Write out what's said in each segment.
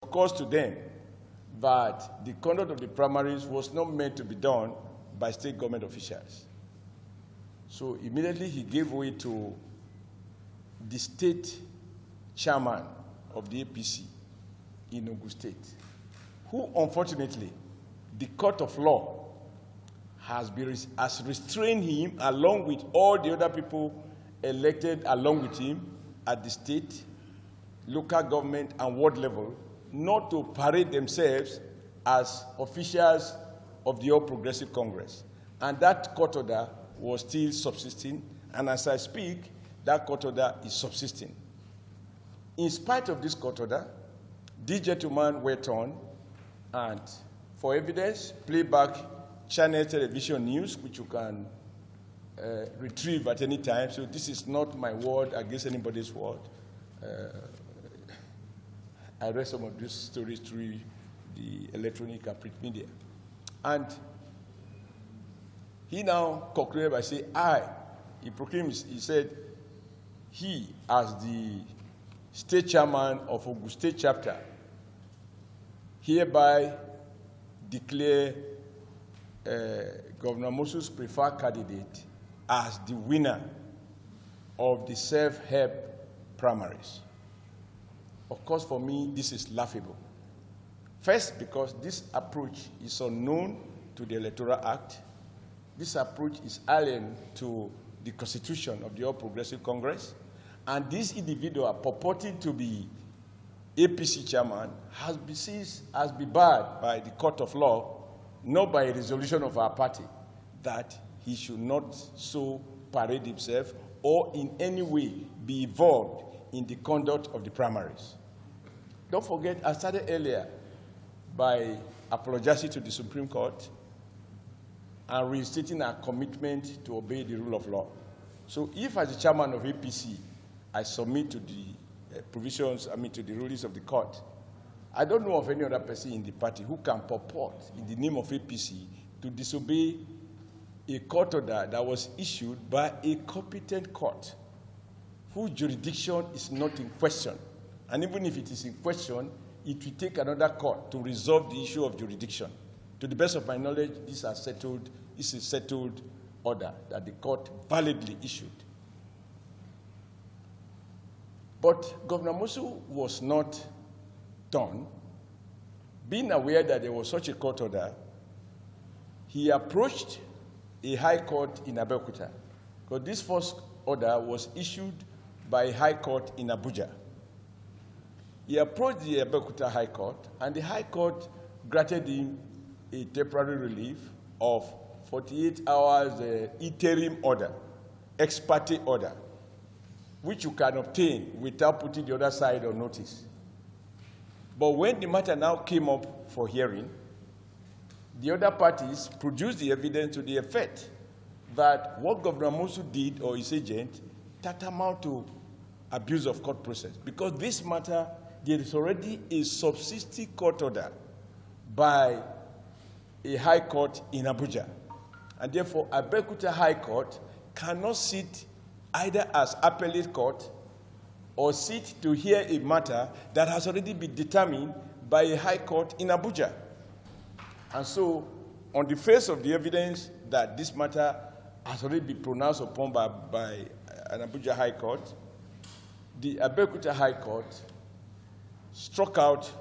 of course to them that the conduct of the primaries was not meant to be done by state government officials. So immediately he gave way to the state chairman of the APC in Ogun State, who unfortunately the court of law has restrained him, along with all the other people elected along with him at the state, local government, and ward level, not to parade themselves as officials of the All Progressive Congress. And that court order was still subsisting, and as I speak, that court order is subsisting. In spite of this court order, this gentleman went on and, for evidence, played back channel television news, which you can retrieve at any time. So this is not my word against anybody's word. I read some of these stories through the electronic and print media. And he now concluded by saying, he proclaimed, he said, he, as the state chairman of Ogun State chapter, hereby declare Governor Mosu's preferred candidate as the winner of the self-help primaries. Of course, for me, this is laughable. First, because this approach is unknown to the Electoral Act. This approach is alien to the Constitution of the All Progressive Congress. And this individual, purporting to be APC chairman, has been barred by the court of law, not by a resolution of our party, that he should not so parade himself or in any way be involved in the conduct of the primaries. Don't forget, I started earlier by apologizing to the Supreme Court and restating our commitment to obey the rule of law. So if, as the chairman of APC, I submit to the provisions, to the rulings of the court, I don't know of any other person in the party who can purport, in the name of APC, to disobey a court order that was issued by a competent court, whose jurisdiction is not in question. And even if it is in question, it will take another court to resolve the issue of jurisdiction. To the best of my knowledge, this is a settled order that the court validly issued. But Governor Mosu was not done. Being aware that there was such a court order, he approached a high court in Abeokuta, because this first order was issued by a high court in Abuja. He approached the Abeokuta High Court, and the High Court granted him a temporary relief of 48 hours interim order, ex parte order, which you can obtain without putting the other side on notice. But when the matter now came up for hearing, the other parties produced the evidence to the effect that what Governor Mosu did, or his agent, tantamount to abuse of court process. Because this matter, there is already a subsisting court order by a high court in Abuja. And therefore, Abeokuta High Court cannot sit either as appellate court or sit to hear a matter that has already been determined by a high court in Abuja. And so, on the face of the evidence that this matter has already been pronounced upon by an Abuja High Court, the Abeokuta High Court struck out,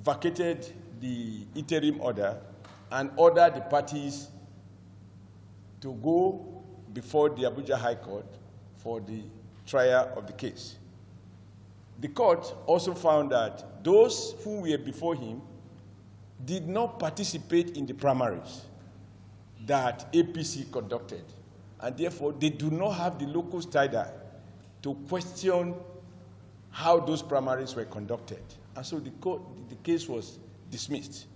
vacated the interim order, and ordered the parties to go before the Abuja High Court for the trial of the case. The court also found that those who were before him did not participate in the primaries that APC conducted, and therefore they do not have the locus standi to question how those primaries were conducted. And so the case was dismissed.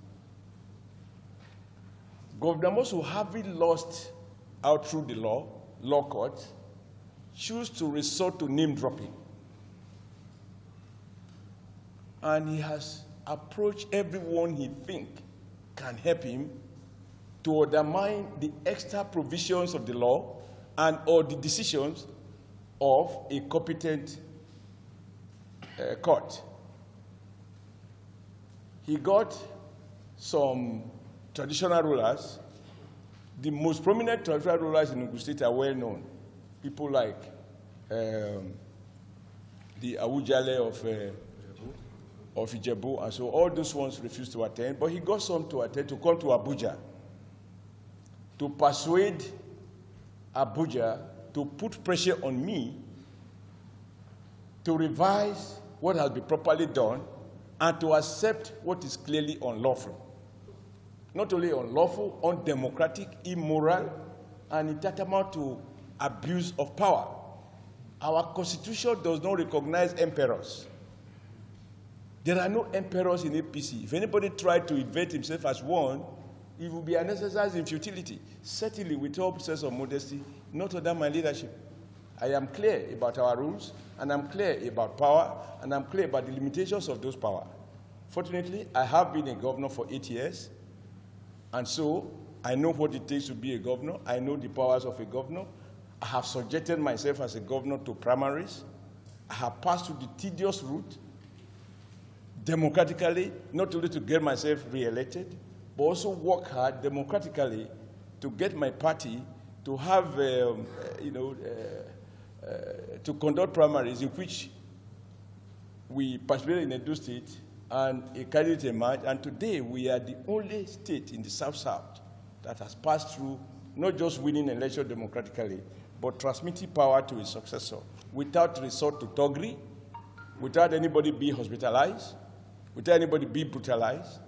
Governor Mosu, having lost out through the law court, chose to resort to name dropping. And he has approached everyone he thinks can help him to undermine the extra provisions of the law and or the decisions of a competent court. he got some traditional rulers. The most prominent traditional rulers in Ogun State are well known. People like the Awujale of Ijebu, and so all those ones refused to attend, but he got some to attend, to come to Abuja, to persuade Abuja to put pressure on me to revise what has been properly done and to accept what is clearly unlawful. Not only unlawful, undemocratic, immoral, and tantamount to abuse of power. Our constitution does not recognize emperors. There are no emperors in APC. If anybody tried to invent himself as one, it would be an exercise in futility. Certainly, with all sense of modesty, not under my leadership. I am clear about our rules, and I'm clear about power, and I'm clear about the limitations of those power. Fortunately, I have been a governor for 8 years, and so I know what it takes to be a governor. I know the powers of a governor. I have subjected myself as a governor to primaries. I have passed through the tedious route democratically, not only to get myself re-elected, but also work hard democratically to get my party to have, to conduct primaries in which we participated in Edo State and a candidate emerged. And today we are the only state in the South-South that has passed through not just winning an election democratically, but transmitting power to its successor without resort to thuggery, without anybody being hospitalized, without anybody being brutalized,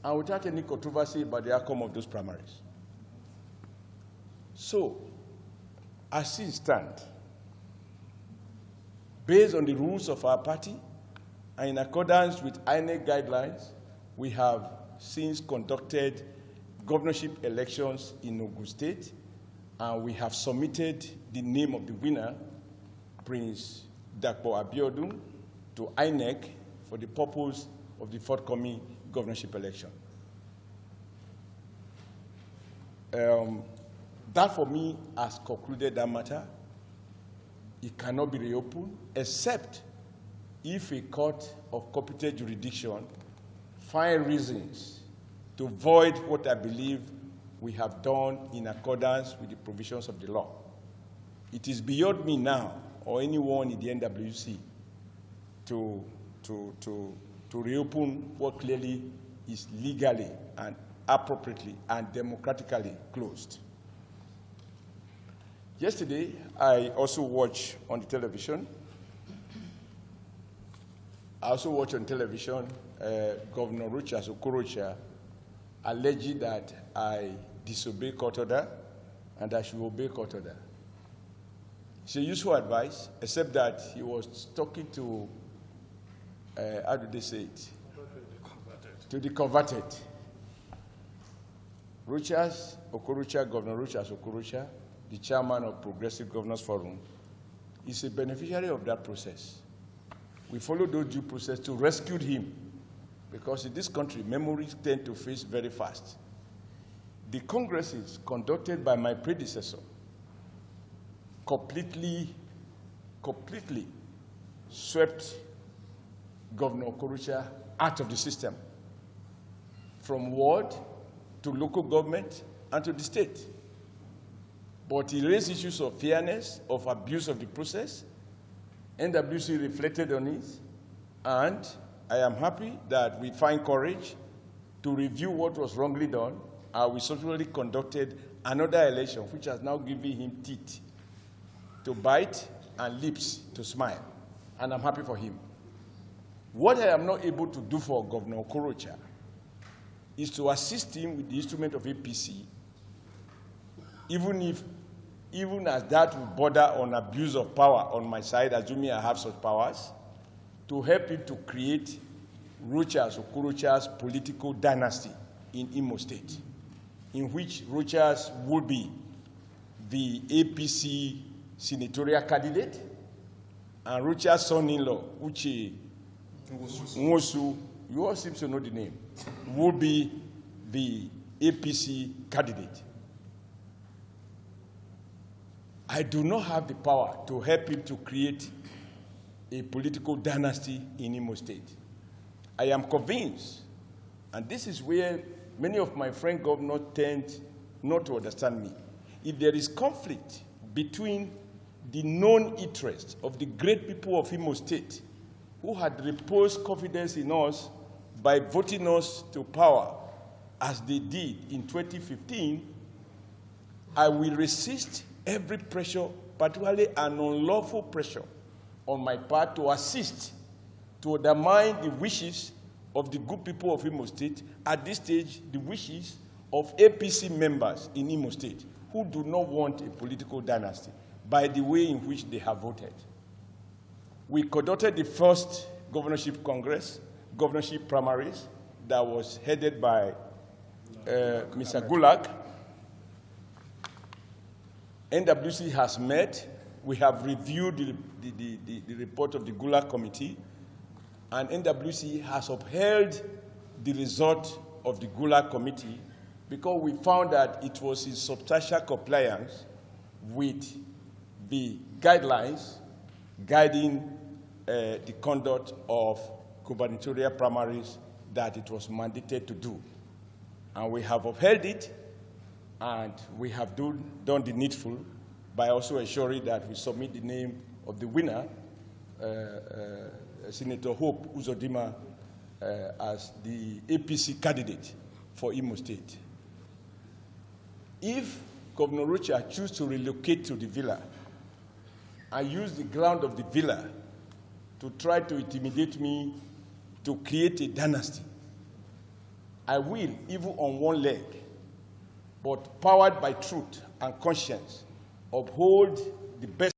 and without any controversy about the outcome of those primaries. So, as things stand, based on the rules of our party, and in accordance with INEC guidelines, we have since conducted governorship elections in Ogun State, and we have submitted the name of the winner, Prince Dakpo Abiodun, to INEC for the purpose of the forthcoming governorship election. That, for me, has concluded that matter. It cannot be reopened, except if a court of competent jurisdiction finds reasons to void what I believe we have done in accordance with the provisions of the law. It is beyond me now, or anyone in the NWC, to reopen what clearly is legally and appropriately and democratically closed. Yesterday, I also watched on the television. Governor Rochas Okorocha alleging that I disobey court order and I should obey court order. It's a useful advice, except that he was talking to, how do they say it? To the converted. Rochas Okorocha, Governor Rochas Okorocha, the chairman of Progressive Governors Forum, is a beneficiary of that process. We followed those due process to rescue him, because in this country, memories tend to fade very fast. The congresses conducted by my predecessor completely swept Governor Okorocha out of the system, from ward to local government and to the state. But he raised issues of fairness, of abuse of the process. NWC reflected on it, and I am happy that we find courage to review what was wrongly done, and we subsequently conducted another election, which has now given him teeth to bite and lips to smile, and I'm happy for him. What I am not able to do for Governor Okorocha is to assist him with the instrument of APC, even as that would border on abuse of power on my side, assuming I have such powers, to help him to create Rochas Okorocha's political dynasty in Imo State, in which Rochas would be the APC senatorial candidate, and Rochas' son-in-law, Uche Nwosu, you all seem to know the name, would be the APC candidate. I do not have the power to help him to create a political dynasty in Imo State. I am convinced And this is where many of my friend governors tend not to understand me. If there is conflict between the known interests of the great people of Imo State who had reposed confidence in us by voting us to power as they did in 2015, I will resist every pressure, particularly an unlawful pressure on my part to assist to undermine the wishes of the good people of Imo State, at this stage, the wishes of APC members in Imo State who do not want a political dynasty by the way in which they have voted. We conducted the first governorship congress, governorship primaries, that was headed by Mr. Gulag. NWC has met. We have reviewed the report of the Gulag committee, and NWC has upheld the result of the Gulag committee because we found that it was in substantial compliance with the guidelines guiding the conduct of gubernatorial primaries that it was mandated to do. And we have upheld it, and we have done the needful by also ensuring that we submit the name of the winner, Senator Hope Uzodimma, as the APC candidate for Imo State. If Governor Rocha chooses to relocate to the villa and use the ground of the villa to try to intimidate me to create a dynasty, I will, even on one leg, but powered by truth and conscience, uphold the best